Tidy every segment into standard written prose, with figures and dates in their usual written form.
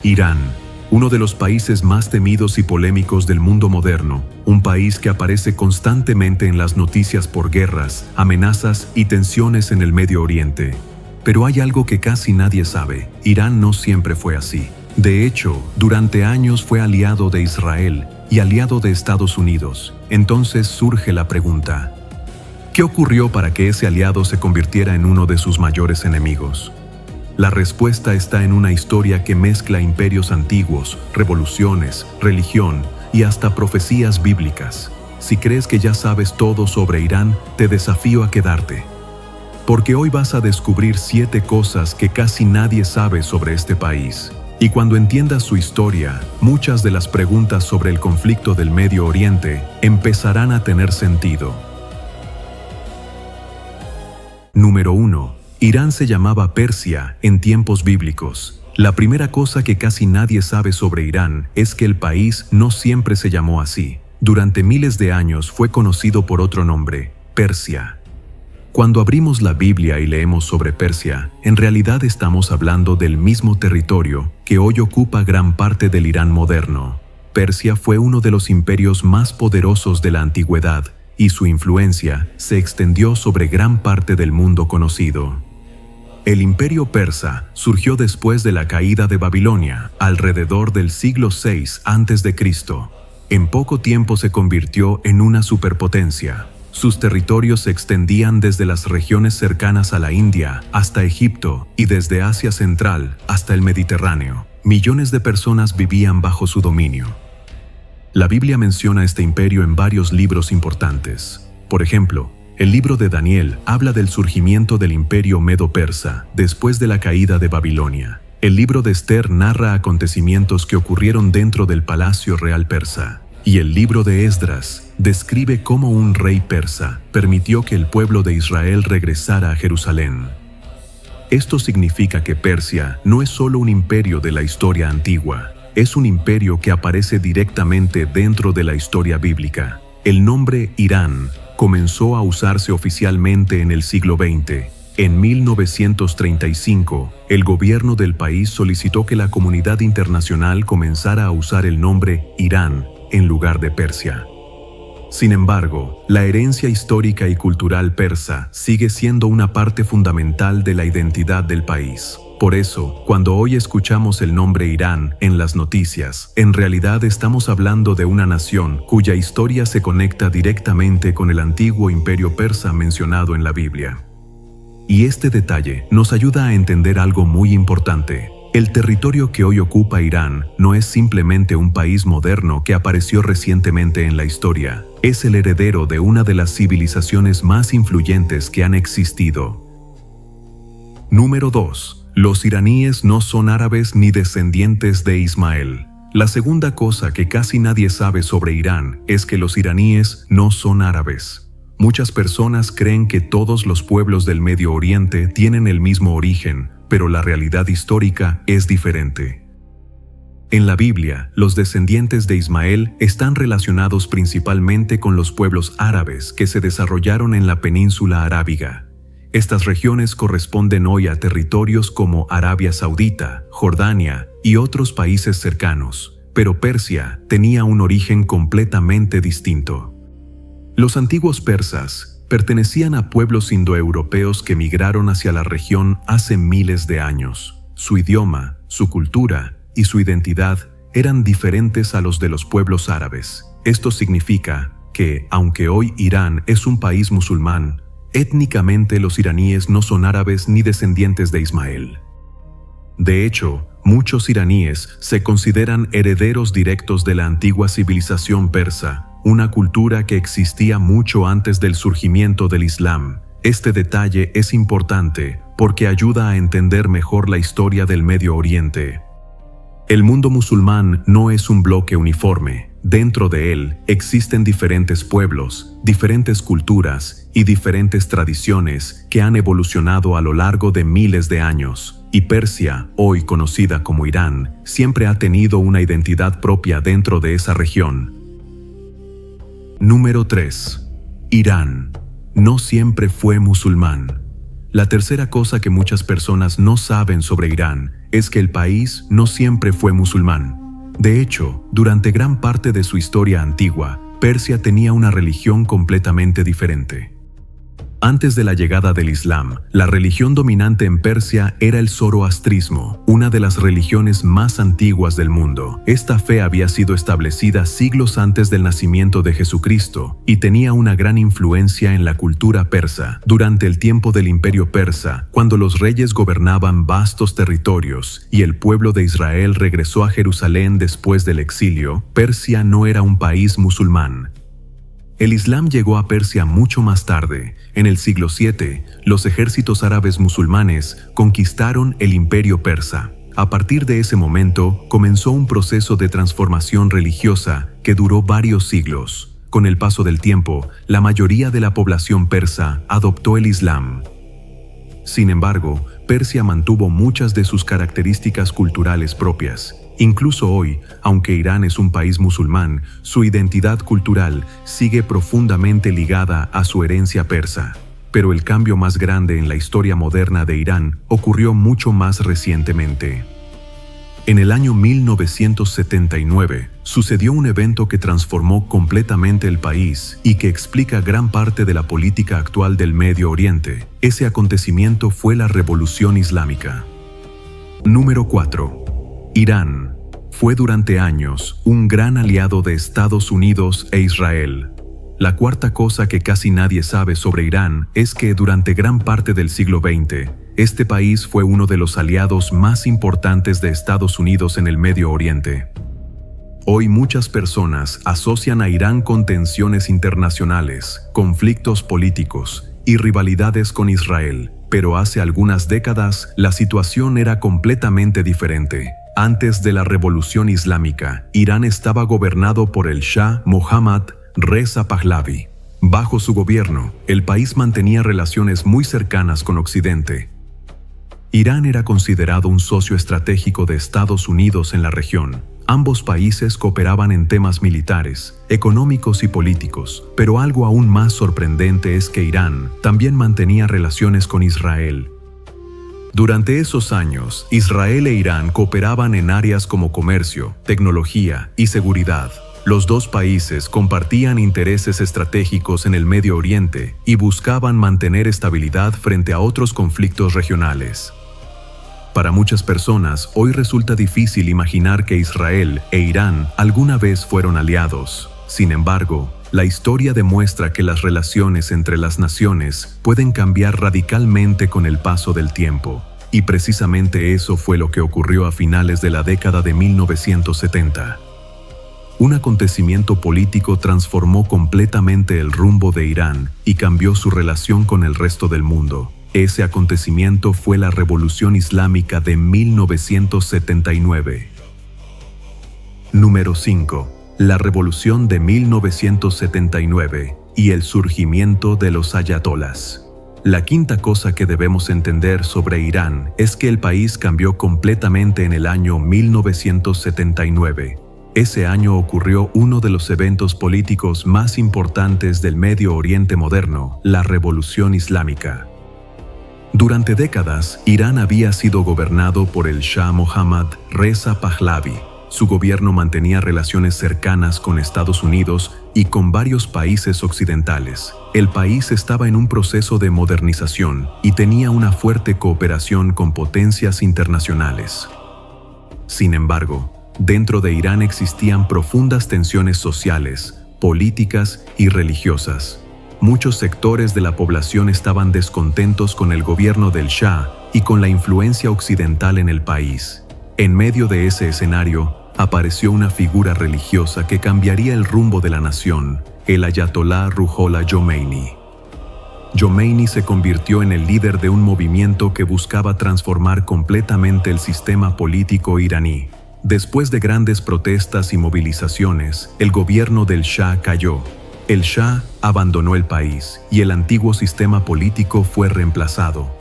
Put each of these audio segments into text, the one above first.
Irán, uno de los países más temidos y polémicos del mundo moderno, un país que aparece constantemente en las noticias por guerras, amenazas y tensiones en el Medio Oriente. Pero hay algo que casi nadie sabe: Irán no siempre fue así. De hecho, durante años fue aliado de Israel y aliado de Estados Unidos. Entonces surge la pregunta: ¿qué ocurrió para que ese aliado se convirtiera en uno de sus mayores enemigos? La respuesta está en una historia que mezcla imperios antiguos, revoluciones, religión y hasta profecías bíblicas. Si crees que ya sabes todo sobre Irán, te desafío a quedarte. Porque hoy vas a descubrir 7 cosas que casi nadie sabe sobre este país. Y cuando entiendas su historia, muchas de las preguntas sobre el conflicto del Medio Oriente empezarán a tener sentido. Número 1. Irán se llamaba Persia en tiempos bíblicos. La primera cosa que casi nadie sabe sobre Irán es que el país no siempre se llamó así. Durante miles de años fue conocido por otro nombre: Persia. Cuando abrimos la Biblia y leemos sobre Persia, en realidad estamos hablando del mismo territorio que hoy ocupa gran parte del Irán moderno. Persia fue uno de los imperios más poderosos de la antigüedad y su influencia se extendió sobre gran parte del mundo conocido. El imperio persa surgió después de la caída de Babilonia, alrededor del siglo VI a.C. En poco tiempo se convirtió en una superpotencia. Sus territorios se extendían desde las regiones cercanas a la India hasta Egipto y desde Asia Central hasta el Mediterráneo. Millones de personas vivían bajo su dominio. La Biblia menciona este imperio en varios libros importantes. Por ejemplo, el libro de Daniel habla del surgimiento del imperio medo-persa después de la caída de Babilonia. El libro de Esther narra acontecimientos que ocurrieron dentro del palacio real persa. Y el libro de Esdras describe cómo un rey persa permitió que el pueblo de Israel regresara a Jerusalén. Esto significa que Persia no es solo un imperio de la historia antigua, es un imperio que aparece directamente dentro de la historia bíblica. El nombre Irán comenzó a usarse oficialmente en el siglo XX. En 1935, el gobierno del país solicitó que la comunidad internacional comenzara a usar el nombre Irán en lugar de Persia. Sin embargo, la herencia histórica y cultural persa sigue siendo una parte fundamental de la identidad del país. Por eso, cuando hoy escuchamos el nombre Irán en las noticias, en realidad estamos hablando de una nación cuya historia se conecta directamente con el antiguo imperio persa mencionado en la Biblia. Y este detalle nos ayuda a entender algo muy importante. El territorio que hoy ocupa Irán no es simplemente un país moderno que apareció recientemente en la historia. Es el heredero de una de las civilizaciones más influyentes que han existido. Número 2. Los iraníes no son árabes ni descendientes de Ismael. La segunda cosa que casi nadie sabe sobre Irán es que los iraníes no son árabes. Muchas personas creen que todos los pueblos del Medio Oriente tienen el mismo origen, pero la realidad histórica es diferente. En la Biblia, los descendientes de Ismael están relacionados principalmente con los pueblos árabes que se desarrollaron en la península arábiga. Estas regiones corresponden hoy a territorios como Arabia Saudita, Jordania y otros países cercanos, pero Persia tenía un origen completamente distinto. Los antiguos persas pertenecían a pueblos indoeuropeos que migraron hacia la región hace miles de años. Su idioma, su cultura y su identidad eran diferentes a los de los pueblos árabes. Esto significa que, aunque hoy Irán es un país musulmán, étnicamente los iraníes no son árabes ni descendientes de Ismael. De hecho, muchos iraníes se consideran herederos directos de la antigua civilización persa, una cultura que existía mucho antes del surgimiento del Islam. Este detalle es importante porque ayuda a entender mejor la historia del Medio Oriente. El mundo musulmán no es un bloque uniforme. Dentro de él existen diferentes pueblos, diferentes culturas y diferentes tradiciones que han evolucionado a lo largo de miles de años. Y Persia, hoy conocida como Irán, siempre ha tenido una identidad propia dentro de esa región. Número 3. Irán no siempre fue musulmán. La tercera cosa que muchas personas no saben sobre Irán es que el país no siempre fue musulmán. De hecho, durante gran parte de su historia antigua, Persia tenía una religión completamente diferente. Antes de la llegada del Islam, la religión dominante en Persia era el zoroastrismo, una de las religiones más antiguas del mundo. Esta fe había sido establecida siglos antes del nacimiento de Jesucristo y tenía una gran influencia en la cultura persa. Durante el tiempo del Imperio Persa, cuando los reyes gobernaban vastos territorios y el pueblo de Israel regresó a Jerusalén después del exilio, Persia no era un país musulmán. El Islam llegó a Persia mucho más tarde. En el siglo VII, los ejércitos árabes musulmanes conquistaron el imperio persa. A partir de ese momento, comenzó un proceso de transformación religiosa que duró varios siglos. Con el paso del tiempo, la mayoría de la población persa adoptó el Islam. Sin embargo, Persia mantuvo muchas de sus características culturales propias. Incluso hoy, aunque Irán es un país musulmán, su identidad cultural sigue profundamente ligada a su herencia persa. Pero el cambio más grande en la historia moderna de Irán ocurrió mucho más recientemente. En el año 1979, sucedió un evento que transformó completamente el país y que explica gran parte de la política actual del Medio Oriente. Ese acontecimiento fue la Revolución Islámica. Número 4. Irán fue durante años un gran aliado de Estados Unidos e Israel. La cuarta cosa que casi nadie sabe sobre Irán es que durante gran parte del siglo XX, este país fue uno de los aliados más importantes de Estados Unidos en el Medio Oriente. Hoy muchas personas asocian a Irán con tensiones internacionales, conflictos políticos y rivalidades con Israel, pero hace algunas décadas la situación era completamente diferente. Antes de la Revolución Islámica, Irán estaba gobernado por el Shah Mohammad Reza Pahlavi. Bajo su gobierno, el país mantenía relaciones muy cercanas con Occidente. Irán era considerado un socio estratégico de Estados Unidos en la región. Ambos países cooperaban en temas militares, económicos y políticos, pero algo aún más sorprendente es que Irán también mantenía relaciones con Israel. Durante esos años, Israel e Irán cooperaban en áreas como comercio, tecnología y seguridad. Los dos países compartían intereses estratégicos en el Medio Oriente y buscaban mantener estabilidad frente a otros conflictos regionales. Para muchas personas, hoy resulta difícil imaginar que Israel e Irán alguna vez fueron aliados. Sin embargo, la historia demuestra que las relaciones entre las naciones pueden cambiar radicalmente con el paso del tiempo. Y precisamente eso fue lo que ocurrió a finales de la década de 1970. Un acontecimiento político transformó completamente el rumbo de Irán y cambió su relación con el resto del mundo. Ese acontecimiento fue la Revolución Islámica de 1979. Número 5. La Revolución de 1979 y el surgimiento de los ayatolás. La quinta cosa que debemos entender sobre Irán es que el país cambió completamente en el año 1979. Ese año ocurrió uno de los eventos políticos más importantes del Medio Oriente moderno, la Revolución Islámica. Durante décadas, Irán había sido gobernado por el Shah Mohammad Reza Pahlavi. Su gobierno mantenía relaciones cercanas con Estados Unidos y con varios países occidentales. El país estaba en un proceso de modernización y tenía una fuerte cooperación con potencias internacionales. Sin embargo, dentro de Irán existían profundas tensiones sociales, políticas y religiosas. Muchos sectores de la población estaban descontentos con el gobierno del Shah y con la influencia occidental en el país. En medio de ese escenario, apareció una figura religiosa que cambiaría el rumbo de la nación, el Ayatolá Ruhollah Jomeini. Jomeini se convirtió en el líder de un movimiento que buscaba transformar completamente el sistema político iraní. Después de grandes protestas y movilizaciones, el gobierno del Shah cayó. El Shah abandonó el país y el antiguo sistema político fue reemplazado.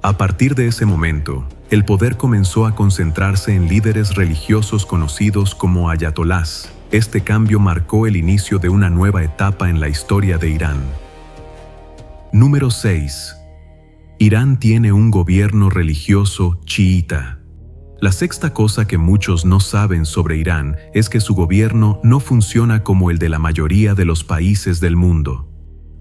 A partir de ese momento, el poder comenzó a concentrarse en líderes religiosos conocidos como ayatolás. Este cambio marcó el inicio de una nueva etapa en la historia de Irán. Número 6. Irán tiene un gobierno religioso chiita. La sexta cosa que muchos no saben sobre Irán es que su gobierno no funciona como el de la mayoría de los países del mundo.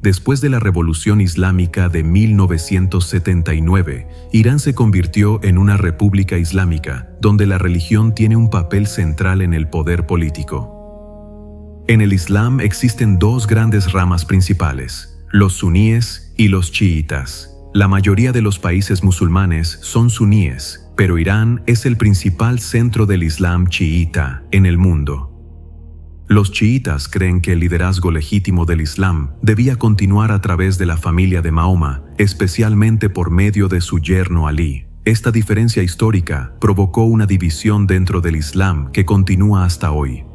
Después de la Revolución Islámica de 1979, Irán se convirtió en una república islámica, donde la religión tiene un papel central en el poder político. En el Islam existen dos grandes ramas principales, los suníes y los chiitas. La mayoría de los países musulmanes son suníes, pero Irán es el principal centro del Islam chiita en el mundo. Los chiitas creen que el liderazgo legítimo del Islam debía continuar a través de la familia de Mahoma, especialmente por medio de su yerno Alí. Esta diferencia histórica provocó una división dentro del Islam que continúa hasta hoy.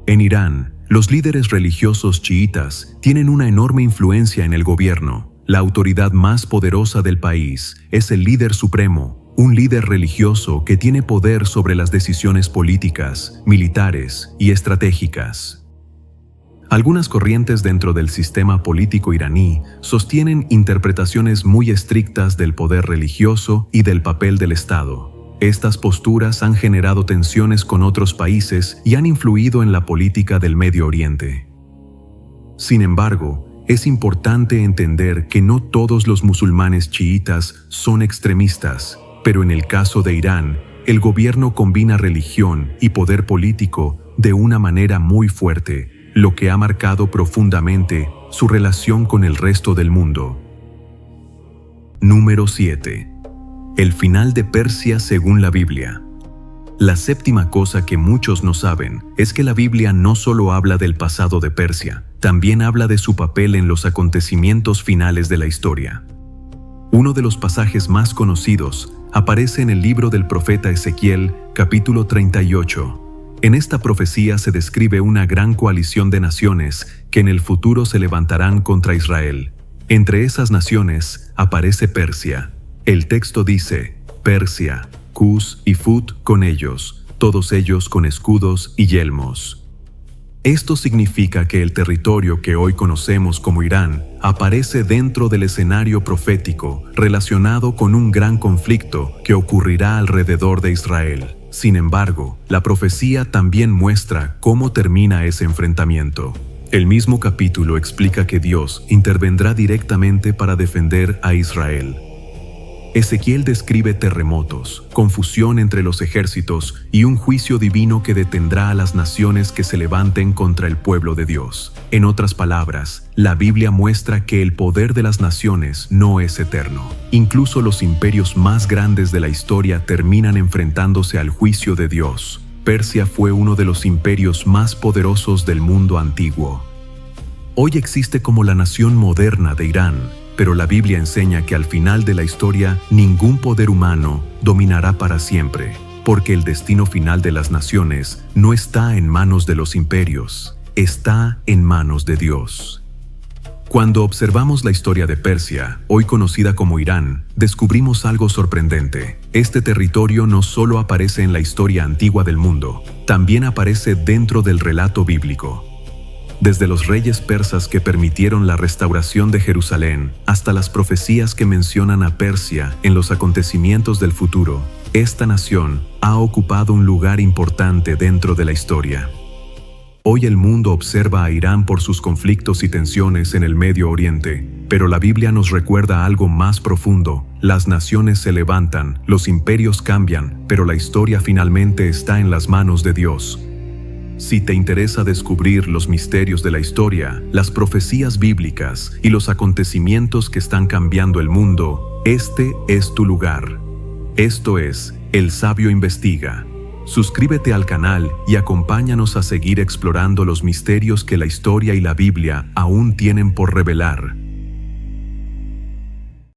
En Irán, los líderes religiosos chiitas tienen una enorme influencia en el gobierno. La autoridad más poderosa del país es el líder supremo, un líder religioso que tiene poder sobre las decisiones políticas, militares y estratégicas. Algunas corrientes dentro del sistema político iraní sostienen interpretaciones muy estrictas del poder religioso y del papel del Estado. Estas posturas han generado tensiones con otros países y han influido en la política del Medio Oriente. Sin embargo, es importante entender que no todos los musulmanes chiitas son extremistas, pero en el caso de Irán, el gobierno combina religión y poder político de una manera muy fuerte, lo que ha marcado profundamente su relación con el resto del mundo. Número 7. El final de Persia según la Biblia. La séptima cosa que muchos no saben es que la Biblia no solo habla del pasado de Persia, también habla de su papel en los acontecimientos finales de la historia. Uno de los pasajes más conocidos aparece en el libro del profeta Ezequiel, capítulo 38. En esta profecía se describe una gran coalición de naciones que en el futuro se levantarán contra Israel. Entre esas naciones aparece Persia. El texto dice: Persia, Cus y Fut con ellos, todos ellos con escudos y yelmos. Esto significa que el territorio que hoy conocemos como Irán aparece dentro del escenario profético relacionado con un gran conflicto que ocurrirá alrededor de Israel. Sin embargo, la profecía también muestra cómo termina ese enfrentamiento. El mismo capítulo explica que Dios intervendrá directamente para defender a Israel. Ezequiel describe terremotos, confusión entre los ejércitos y un juicio divino que detendrá a las naciones que se levanten contra el pueblo de Dios. En otras palabras, la Biblia muestra que el poder de las naciones no es eterno. Incluso los imperios más grandes de la historia terminan enfrentándose al juicio de Dios. Persia fue uno de los imperios más poderosos del mundo antiguo. Hoy existe como la nación moderna de Irán, pero la Biblia enseña que al final de la historia ningún poder humano dominará para siempre, porque el destino final de las naciones no está en manos de los imperios, está en manos de Dios. Cuando observamos la historia de Persia, hoy conocida como Irán, descubrimos algo sorprendente. Este territorio no solo aparece en la historia antigua del mundo, también aparece dentro del relato bíblico. Desde los reyes persas que permitieron la restauración de Jerusalén hasta las profecías que mencionan a Persia en los acontecimientos del futuro, esta nación ha ocupado un lugar importante dentro de la historia. Hoy el mundo observa a Irán por sus conflictos y tensiones en el Medio Oriente, pero la Biblia nos recuerda algo más profundo. Las naciones se levantan, los imperios cambian, pero la historia finalmente está en las manos de Dios. Si te interesa descubrir los misterios de la historia, las profecías bíblicas y los acontecimientos que están cambiando el mundo, este es tu lugar. Esto es El Sabio Investiga. Suscríbete al canal y acompáñanos a seguir explorando los misterios que la historia y la Biblia aún tienen por revelar.